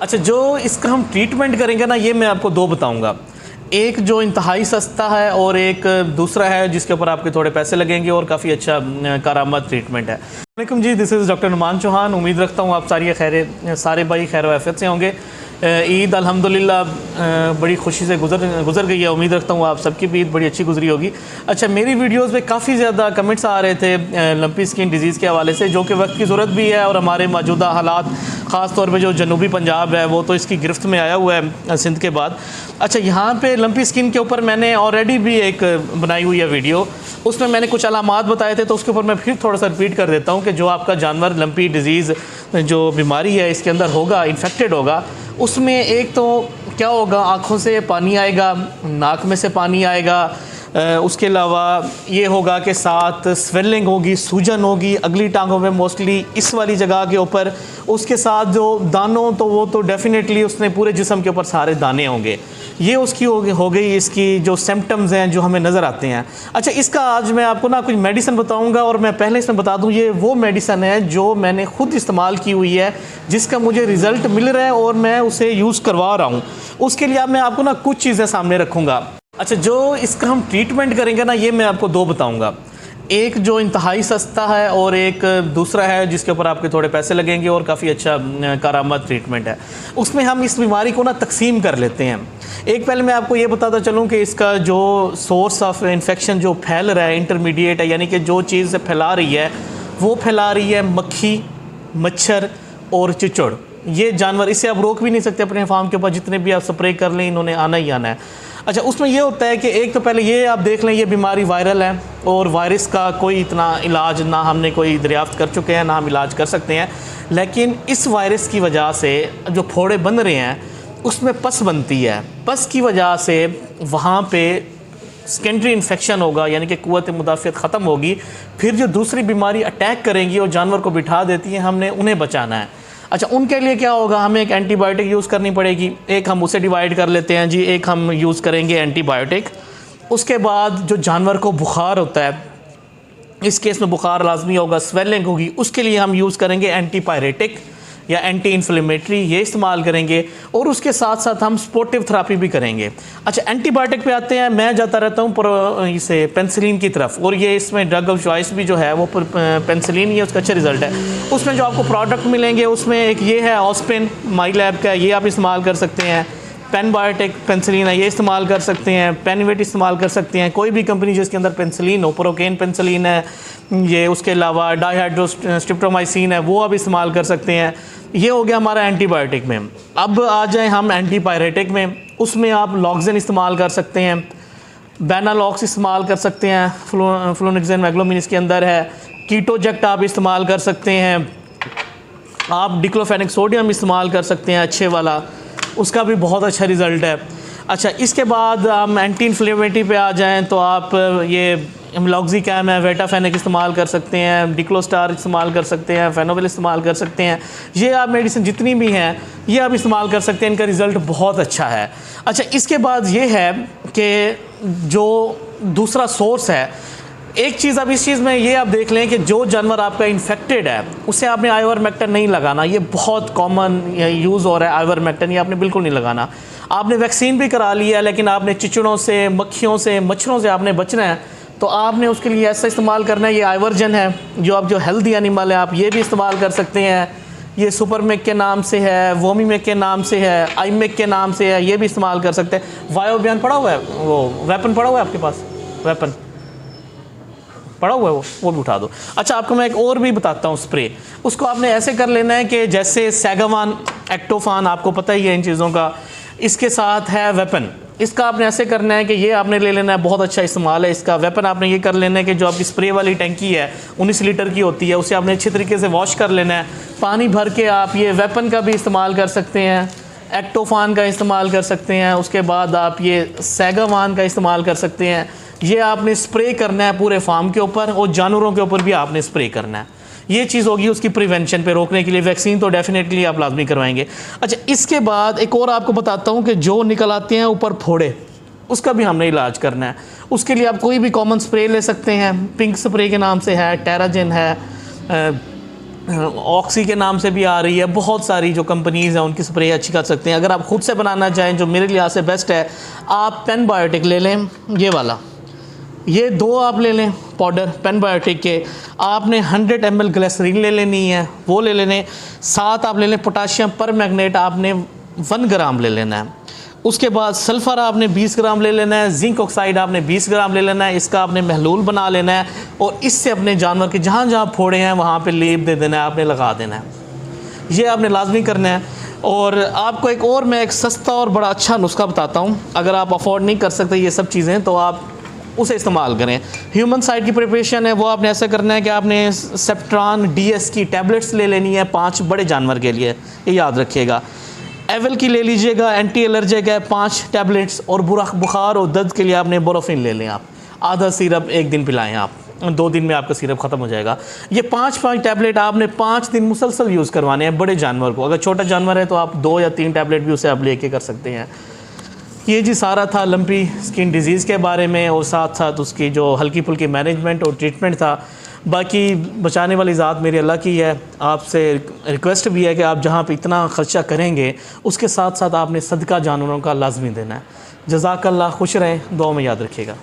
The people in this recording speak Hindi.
अच्छा, जो इसका हम ट्रीटमेंट करेंगे ना, ये मैं आपको दो बताऊंगा। एक जो इंतहाई सस्ता है और एक दूसरा है जिसके ऊपर आपके थोड़े पैसे लगेंगे और काफ़ी अच्छा कारामद ट्रीटमेंट है। वालेकुम जी, this is doctor Numan Chauhan. उम्मीद रखता हूँ आप सारे भाई खैर वाफियत से होंगे। ईद अल्हम्दुलिल्लाह बड़ी खुशी से गुज़र गई है। उम्मीद रखता हूँ आप सबकी भी ईद बड़ी अच्छी गुजरी होगी। अच्छा, मेरी वीडियोस में काफ़ी ज़्यादा कमेंट्स आ रहे थे लंपी स्किन डिजीज़ के हवाले से, जो कि वक्त की ज़रूरत भी है और हमारे मौजूदा हालात ख़ास तौर पे जो जनूबी पंजाब है वो तो इसकी गिरफ्त में आया हुआ है सिंध के बाद। अच्छा, यहाँ पे लंपी स्किन के ऊपर मैंने ऑलरेडी भी एक बनाई हुई है वीडियो, उसमें मैंने कुछ अलामात बताए थे, तो उसके ऊपर मैं फिर थोड़ा सा रिपीट कर देता हूँ कि जो आपका जानवर लंपी डिजीज़ जो बीमारी है इसके अंदर होगा, इन्फेक्टेड होगा, उसमें एक तो क्या होगा, आँखों से पानी आएगा, नाक में से पानी आएगा, उसके अलावा ये होगा कि साथ स्वेलिंग होगी, सूजन होगी अगली टांगों में, मोस्टली इस वाली जगह के ऊपर। उसके साथ जो दानों, तो वो तो डेफिनेटली उसने पूरे जिस्म के ऊपर सारे दाने होंगे। ये उसकी हो गई इसकी जो सिम्टम्स हैं जो हमें नज़र आते हैं। अच्छा, इसका आज मैं आपको ना कुछ मेडिसिन बताऊंगा, और मैं पहले इसमें बता दूं ये वो मेडिसिन है जो मैंने ख़ुद इस्तेमाल की हुई है, जिसका मुझे रिज़ल्ट मिल रहा है और मैं उसे यूज़ करवा रहा हूँ। उसके लिए अब मैं आपको ना कुछ चीज़ें सामने रखूँगा। अच्छा, जो इसका हम ट्रीटमेंट करेंगे ना, ये मैं आपको दो बताऊँगा। एक जो इंतहाई सस्ता है और एक दूसरा है जिसके ऊपर आपके थोड़े पैसे लगेंगे और काफ़ी अच्छा कारामद ट्रीटमेंट है। उसमें हम इस बीमारी को ना तकसीम कर लेते हैं। एक पहले मैं आपको ये बताता चलूँ कि इसका जो सोर्स ऑफ इन्फेक्शन जो फैल रहा है इंटरमीडिएट है, यानी कि जो चीज़ फैला रही है वो फैला रही है मक्खी, मच्छर और चिचड़। ये जानवर, इसे आप रोक भी नहीं सकते अपने फार्म के ऊपर, जितने भी आप स्प्रे कर लें इन्होंने आना ही आना है। अच्छा, उसमें ये होता है कि एक तो पहले ये आप देख लें, ये बीमारी वायरल है और वायरस का कोई इतना इलाज ना हमने कोई दरियाफ्त कर चुके हैं ना हम इलाज कर सकते हैं। लेकिन इस वायरस की वजह से जो फोड़े बन रहे हैं उसमें पस बनती है। पस की वजह से वहाँ पे सेकेंडरी इन्फेक्शन होगा, यानी कि क़ुव्वत मुदाफ़ियत ख़त्म होगी। फिर जो दूसरी बीमारी अटैक करेंगी और जानवर को बिठा देती है, हमने उन्हें बचाना है। अच्छा, उनके लिए क्या होगा, हमें एक एंटीबायोटिक यूज़ करनी पड़ेगी। एक हम उसे डिवाइड कर लेते हैं जी, एक हम यूज़ करेंगे एंटीबायोटिक। उसके बाद जो जानवर को बुखार होता है, इस केस में बुखार लाजमी होगा, स्वेलिंग होगी, उसके लिए हम यूज़ करेंगे एंटीपायरेटिक या एंटी इन्फ्लेमेटरी, ये इस्तेमाल करेंगे। और उसके साथ साथ हम स्पोर्टिव थेरेपी भी करेंगे। अच्छा, एंटीबायोटिक पे आते हैं। मैं जाता रहता हूँ इसे पेंसिलिन की तरफ, और ये इसमें ड्रग ऑफ चॉइस भी जो है वो पेंसिलिन, ये उसका अच्छा रिजल्ट है। उसमें जो आपको प्रोडक्ट मिलेंगे उसमें एक ये है ऑस्पिन, माई लैब का, ये आप इस्तेमाल कर सकते हैं। पेनबायोटिक पेंसिलिन है, ये इस्तेमाल कर सकते हैं। पेनवेट इस्तेमाल कर सकते हैं, कोई भी कंपनी जिसके अंदर पेंसिलिन हो। प्रोकेन पेंसिलिन है ये, उसके अलावा डाईहाइड्रोस्ट्रिप्टोमाइसिन है, वो आप इस्तेमाल कर सकते हैं। ये हो गया हमारा एंटीबायोटिक में। अब आ जाए हम एंटीपायरेटिक में। उसमें आप लॉक्सिन इस्तेमाल कर सकते हैं, बेनालॉक्स इस्तेमाल कर सकते हैं, फ्लोनिक्सिन मैग्लोमिन इसके अंदर है। कीटोजेक्ट आप इस्तेमाल कर सकते हैं। आप डिक्लोफेनिक सोडियम इस्तेमाल कर सकते हैं अच्छे वाला, उसका भी बहुत अच्छा रिज़ल्ट है। अच्छा, इसके बाद हम एंटी इन्फ्लेमेटरी पे आ जाएं तो आप ये मेलॉक्सिकैम है, वेटाफेनिक इस्तेमाल कर सकते हैं, डिक्लोस्टार इस्तेमाल कर सकते हैं, फेनोविल इस्तेमाल कर सकते हैं। ये आप मेडिसिन जितनी भी हैं ये आप इस्तेमाल कर सकते हैं, इनका रिज़ल्ट बहुत अच्छा है। अच्छा, इसके बाद ये है कि जो दूसरा सोर्स है, एक चीज़ अब इस चीज़ में ये आप देख लें कि जो जानवर आपका इन्फेक्टेड है उसे आपने आइवरमेक्टिन नहीं लगाना। ये बहुत कॉमन यूज़ हो रहा है आइवरमेक्टिन, ये आपने बिल्कुल नहीं लगाना। आपने वैक्सीन भी करा ली है, लेकिन आपने चिचड़ों से, मक्खियों से, मच्छरों से आपने बचना है, तो आपने उसके लिए ऐसा इस्तेमाल करना है। ये आइवर्जन है, जो आप जो हेल्दी एनिमल है आप ये भी इस्तेमाल कर सकते हैं। ये सुपरमेक के नाम से है, वोमीमेक के नाम से है, आईमेक के नाम से है, ये भी इस्तेमाल कर सकते हैं। वायोबियान पड़ा हुआ है, वो वेपन पड़ा हुआ है आपके पास, वेपन पड़ा हुआ है, वो भी उठा दो। अच्छा, आपको मैं एक और भी बताता हूँ स्प्रे। उसको आपने ऐसे कर लेना है कि जैसे सैगावान, एक्टोफान, आपको पता ही है इन चीज़ों का। इसके साथ है वेपन, इसका आपने ऐसे करना है कि ये आपने ले लेना है, बहुत अच्छा इस्तेमाल है इसका। वेपन आपने ये कर लेना है कि जो आपकी स्प्रे वाली टंकी है 19 लीटर की होती है, उसे आपने अच्छे तरीके से वॉश कर लेना है। पानी भर के आप ये वेपन का भी इस्तेमाल कर सकते हैं, एक्टोफान का इस्तेमाल कर सकते हैं, उसके बाद आप ये सैगावान का इस्तेमाल कर सकते हैं। ये आपने स्प्रे करना है पूरे फार्म के ऊपर, और जानवरों के ऊपर भी आपने स्प्रे करना है। ये चीज़ होगी उसकी प्रिवेंशन पे, रोकने के लिए। वैक्सीन तो डेफिनेटली आप लाजमी करवाएंगे। अच्छा, इसके बाद एक और आपको बताता हूँ कि जो निकल आते हैं ऊपर फोड़े, उसका भी हमने इलाज करना है। उसके लिए आप कोई भी कॉमन स्प्रे ले सकते हैं, पिंक स्प्रे के नाम से है, टेराजिन है, ऑक्सी के नाम से भी आ रही है, बहुत सारी जो कंपनीज़ हैं उनकी स्प्रे अच्छी कर सकते हैं। अगर आप ख़ुद से बनाना चाहें, जो मेरे लिहाज से बेस्ट है, आप पेनबायोटिक ले लें, ये वाला, ये 2 आप ले लें पाउडर पेनबायोटिक के। आपने 100 ml ग्लिसरीन ले लेनी है, वो ले लेने। साथ आप ले लें पोटाशियम पर मैग्नेट, आपने 1 ग्राम ले लेना है। उसके बाद सल्फ़र आपने 20 ग्राम ले लेना है। जिंक ऑक्साइड आपने 20 ग्राम ले लेना है। इसका आपने महलूल बना लेना है और इससे अपने जानवर के जहाँ जहाँ फोड़े हैं वहाँ पे लेप दे देना है, आपने लगा देना है। ये आपने लाजमी करना है। और आपको मैं एक सस्ता और बड़ा अच्छा नुस्खा बताता हूँ। अगर आप अफोर्ड नहीं कर सकते ये सब चीज़ें तो आप उसे इस्तेमाल करें। ह्यूमन साइड की प्रिपरेशन है वो आपने ऐसा करना है कि आपने सेप्ट्रान DS की टैबलेट्स ले लेनी है 5 बड़े जानवर के लिए, ये याद रखिएगा। एवल की ले लीजिएगा, एंटी एलर्जिक है 5 टैबलेट्स। और बुखार और दर्द के लिए आपने बोरोफिन ले लें। आप आधा सिरप 1 दिन पिलाएं, आप 2 दिन में आपका सिरप ख़त्म हो जाएगा। ये 5 टैबलेट आपने 5 दिन मुसलसल यूज़ करवाने हैं बड़े जानवर को। अगर छोटा जानवर है तो आप 2 या 3 टैबलेट भी उसे आप लेके कर सकते हैं। ये जी सारा था लंपी स्किन डिजीज़ के बारे में और साथ साथ उसकी जो हल्की फुल्की मैनेजमेंट और ट्रीटमेंट था। बाकी बचाने वाली ज़ात मेरी अल्लाह की है। आपसे रिक्वेस्ट भी है कि आप जहाँ पे इतना ख़र्चा करेंगे उसके साथ साथ आपने सदका जानवरों का लाजमी देना है। जज़ाकल्लाह, खुश रहें, दुआ में याद रखिएगा।